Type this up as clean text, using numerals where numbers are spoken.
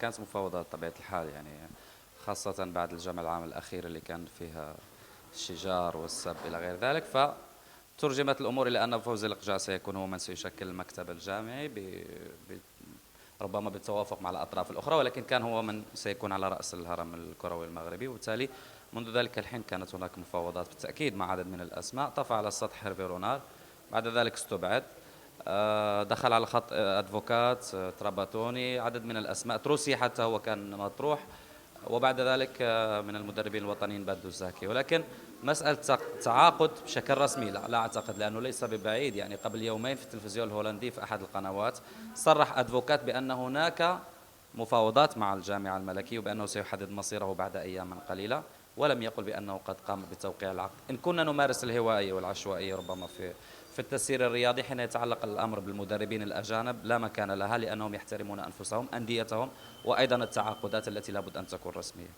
كانت مفاوضات طبيعة الحال يعني، خاصة بعد الجمع العام الأخير اللي كان فيها الشجار والسب إلى غير ذلك. فترجمت الأمور إلى أن فوزي الأقجع سيكون هو من سيشكل المكتب الجامعي ب... ربما بالتوافق مع الأطراف الأخرى، ولكن كان هو من سيكون على رأس الهرم الكروي المغربي. وبالتالي منذ ذلك الحين كانت هناك مفاوضات بالتأكيد مع عدد من الأسماء. طفى على السطح هيرفي رونار، بعد ذلك استبعد. دخل على خط أدفوكات تراباتوني، عدد من الأسماء، تروسي حتى هو كان مطروح، وبعد ذلك من المدربين الوطنيين بدو الزاكي. ولكن مسألة تعاقد بشكل رسمي لا أعتقد، لأنه ليس ببعيد. يعني قبل يومين في التلفزيون الهولندي في أحد القنوات صرح أدفوكات بأن هناك مفاوضات مع الجامعة الملكية، وبأنه سيحدد مصيره بعد أيام قليلة، ولم يقل بأنه قد قام بتوقيع العقد. إن كنا نمارس الهوائية والعشوائية ربما في التسيير الرياضي حين يتعلق الأمر بالمدربين الأجانب لا مكان لها، لأنهم يحترمون أنفسهم، أنديتهم، وأيضا التعاقدات التي لابد أن تكون رسمية.